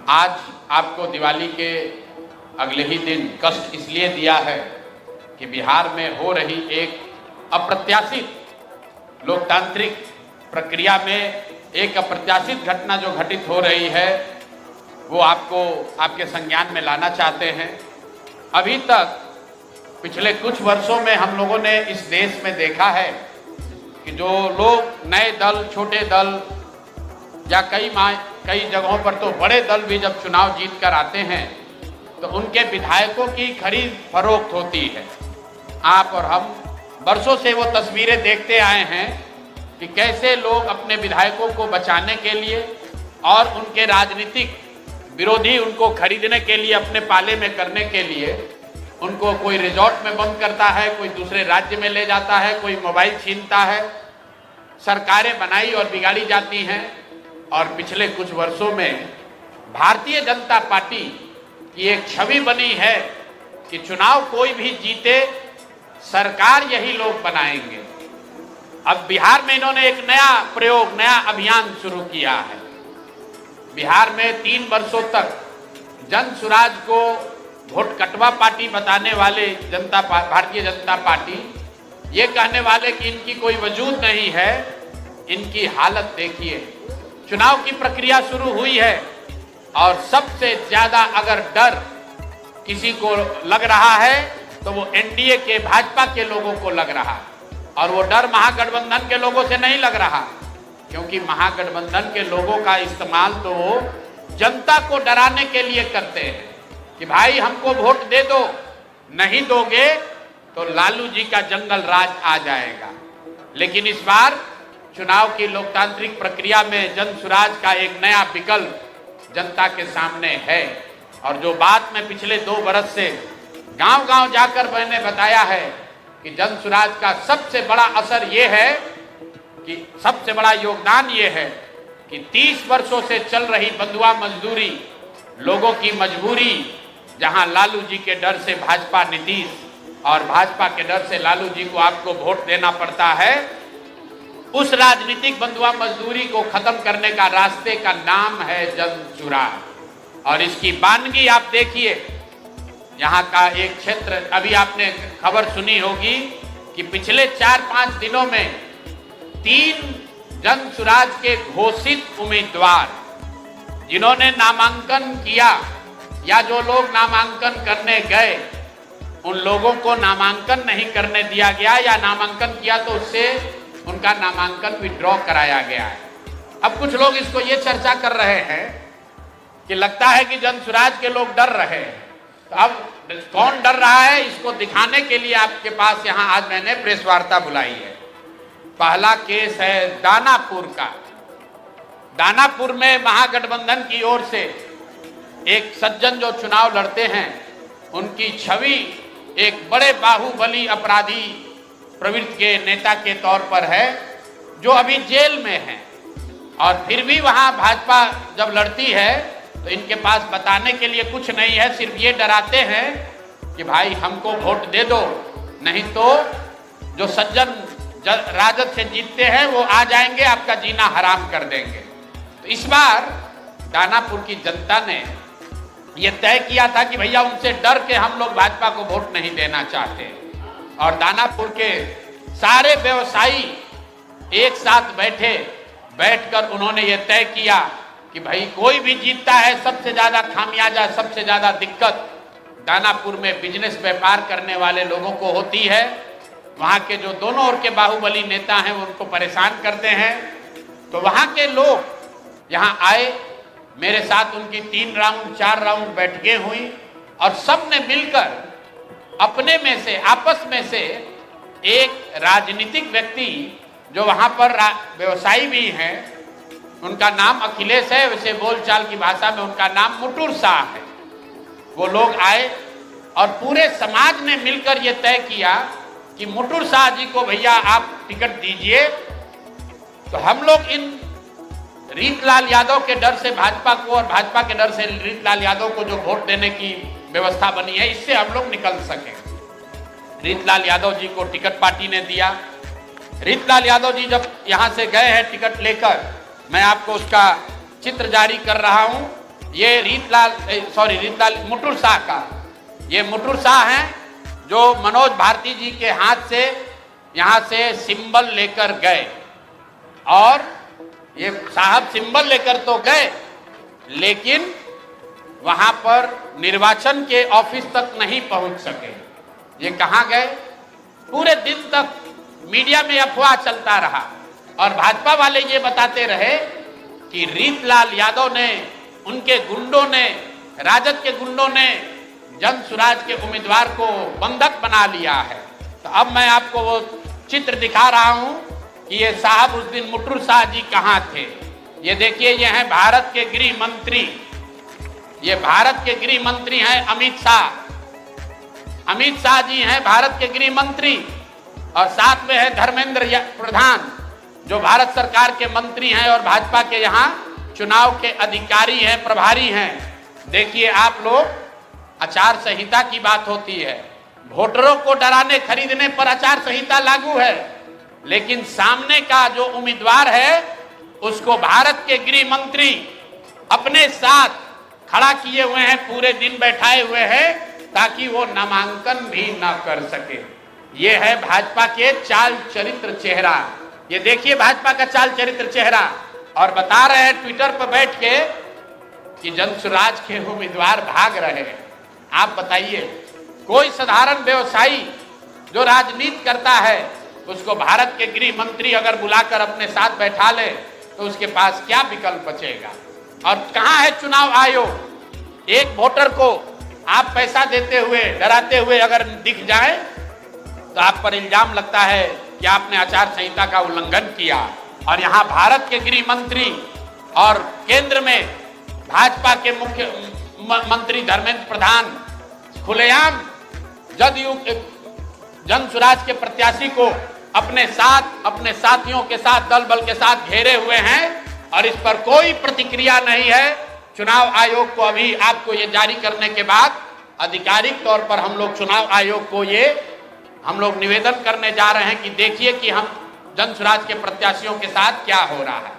आज आपको दिवाली के अगले ही दिन कष्ट इसलिए दिया है कि बिहार में हो रही एक अप्रत्याशित लोकतांत्रिक प्रक्रिया में एक अप्रत्याशित घटना जो घटित हो रही है वो आपको आपके संज्ञान में लाना चाहते हैं। अभी तक पिछले कुछ वर्षों में हम लोगों ने इस देश में देखा है कि जो लोग नए दल, छोटे दल या कई जगहों पर तो बड़े दल भी जब चुनाव जीत कर आते हैं तो उनके विधायकों की खरीद फरोख्त होती है। आप और हम वर्षों से वो तस्वीरें देखते आए हैं कि कैसे लोग अपने विधायकों को बचाने के लिए और उनके राजनीतिक विरोधी उनको खरीदने के लिए, अपने पाले में करने के लिए उनको कोई रिजॉर्ट में बंद करता है, कोई दूसरे राज्य में ले जाता है, कोई मोबाइल छीनता है। सरकारें बनाई और बिगाड़ी जाती हैं। और पिछले कुछ वर्षों में भारतीय जनता पार्टी की एक छवि बनी है कि चुनाव कोई भी जीते सरकार यही लोग बनाएंगे। अब बिहार में इन्होंने एक नया प्रयोग, नया अभियान शुरू किया है। बिहार में 3 वर्षों तक जन सुराज को वोट कटवा पार्टी बताने वाले भारतीय जनता पार्टी, ये कहने वाले कि इनकी कोई वजूद नहीं है, इनकी हालत देखिए। चुनाव की प्रक्रिया शुरू हुई है और सबसे ज्यादा अगर डर किसी को लग रहा है तो वो एनडीए के, भाजपा के लोगों को लग रहा है। और वो डर महागठबंधन के लोगों से नहीं लग रहा, क्योंकि महागठबंधन के लोगों का इस्तेमाल तो वो जनता को डराने के लिए करते हैं कि भाई हमको वोट दे दो, नहीं दोगे तो लालू जी का जंगल राज आ जाएगा। लेकिन इस बार चुनाव की लोकतांत्रिक प्रक्रिया में जन सुराज का एक नया विकल्प जनता के सामने है। और जो बात मैं पिछले 2 बरस से गांव-गांव जाकर मैंने बताया है कि जन सुराज का सबसे बड़ा असर ये है कि सबसे बड़ा योगदान ये है कि 30 वर्षों से चल रही बंधुआ मजदूरी, लोगों की मजबूरी, जहां लालू जी के डर से भाजपा नीतीश और भाजपा के डर से लालू जी को आपको वोट देना पड़ता है, उस राजनीतिक बंधुआ मजदूरी को खत्म करने का रास्ते का नाम है जन सुराज। और इसकी वानगी आप देखिए, यहाँ का एक क्षेत्र, अभी आपने खबर सुनी होगी कि पिछले 4-5 दिनों में 3 जन सुराज के घोषित उम्मीदवार जिन्होंने नामांकन किया या जो लोग नामांकन करने गए, उन लोगों को नामांकन नहीं करने दिया गया या नामांकन किया तो उससे उनका नामांकन विड्रॉ कराया गया है। अब कुछ लोग इसको ये चर्चा कर रहे हैं कि लगता है कि जन सुराज के लोग डर रहे हैं। तो अब कौन डर रहा है, इसको दिखाने के लिए आपके पास यहाँ आज मैंने प्रेस वार्ता बुलाई है। पहला केस है दानापुर का। दानापुर में महागठबंधन की ओर से एक सज्जन जो चुनाव लड़ते हैं, उनकी छवि एक बड़े बाहुबली अपराधी प्रवृत्ति के नेता के तौर पर है, जो अभी जेल में है। और फिर भी वहां भाजपा जब लड़ती है तो इनके पास बताने के लिए कुछ नहीं है, सिर्फ ये डराते हैं कि भाई हमको वोट दे दो, नहीं तो जो सज्जन राजद से जीतते हैं वो आ जाएंगे, आपका जीना हराम कर देंगे। तो इस बार दानापुर की जनता ने ये तय किया था कि भैया उनसे डर के हम लोग भाजपा को वोट नहीं देना चाहते। और दानापुर के सारे व्यवसायी एक साथ बैठकर उन्होंने ये तय किया कि भाई कोई भी जीतता है, सबसे ज्यादा खामियाजा, सबसे ज्यादा दिक्कत दानापुर में बिजनेस व्यापार करने वाले लोगों को होती है। वहां के जो दोनों ओर के बाहुबली नेता हैं उनको परेशान करते हैं। तो वहां के लोग यहाँ आए, मेरे साथ उनकी 3 राउंड 4 राउंड बैठकें हुई और सब ने मिलकर अपने में से, आपस में से एक राजनीतिक व्यक्ति जो वहां पर व्यवसायी भी हैं, उनका नाम अखिलेश है, वैसे बोलचाल की भाषा में उनका नाम मुटुर शाह है। वो लोग आए और पूरे समाज ने मिलकर ये तय किया कि मुटुर शाह जी को भैया आप टिकट दीजिए। तो हम लोग इन रीतलाल यादव के डर से भाजपा को और भाजपा के डर से रीतलाल यादव को जो वोट देने की व्यवस्था बनी है, इससे हम लोग निकल सके। रीतलाल यादव जी को टिकट पार्टी ने दिया। रीतलाल यादव जी जब यहाँ से गए हैं टिकट लेकर, मैं आपको उसका चित्र जारी कर रहा हूँ। ये मुटुर शाह का, ये मुटुर शाह हैं जो मनोज भारती जी के हाथ से यहाँ से सिंबल लेकर गए, और ये साहब सिंबल लेकर तो गए लेकिन वहां पर निर्वाचन के ऑफिस तक नहीं पहुंच सके। ये कहां गए? पूरे दिन तक मीडिया में अफवाह चलता रहा और भाजपा वाले ये बताते रहे कि रीतलाल यादव ने, उनके गुंडों ने, राजद के गुंडों ने जनसुराज के उम्मीदवार को बंधक बना लिया है। तो अब मैं आपको वो चित्र दिखा रहा हूं कि ये साहब उस दिन मुटुर शाह जी कहां थे। ये देखिए, ये हैं भारत के गृह मंत्री, ये भारत के गृह मंत्री हैं अमित शाह। अमित शाह जी हैं भारत के गृह मंत्री, और साथ में है धर्मेंद्र प्रधान जो भारत सरकार के मंत्री हैं और भाजपा के यहाँ चुनाव के अधिकारी हैं, प्रभारी हैं। देखिए आप लोग, आचार संहिता की बात होती है, वोटरों को डराने खरीदने पर आचार संहिता लागू है, लेकिन सामने का जो उम्मीदवार है उसको भारत के गृह मंत्री अपने साथ खड़ा किए हुए हैं, पूरे दिन बैठाए हुए हैं ताकि वो नामांकन भी ना कर सके। ये है भाजपा के चाल चरित्र चेहरा। ये देखिए भाजपा का चाल चरित्र चेहरा, और बता रहे हैं ट्विटर पर बैठ के कि जनसुराज के उम्मीदवार भाग रहे हैं। आप बताइए, कोई साधारण व्यवसायी जो राजनीति करता है उसको भारत के गृह मंत्री अगर बुलाकर अपने साथ बैठा ले तो उसके पास क्या विकल्प बचेगा? और कहां है चुनाव आयोग? एक वोटर को आप पैसा देते हुए, डराते हुए अगर दिख जाए तो आप पर इल्जाम लगता है कि आपने आचार संहिता का उल्लंघन किया। और यहाँ भारत के गृह मंत्री और केंद्र में भाजपा के मुख्य मंत्री धर्मेंद्र प्रधान खुलेआम जदयू जनसुराज के प्रत्याशी को अपने साथ, अपने साथियों के साथ, दल बल के साथ घेरे हुए हैं, और इस पर कोई प्रतिक्रिया नहीं है। चुनाव आयोग को अभी आपको ये जारी करने के बाद आधिकारिक तौर पर हम लोग चुनाव आयोग को हम लोग निवेदन करने जा रहे हैं कि देखिए कि हम जनसुराज के प्रत्याशियों के साथ क्या हो रहा है।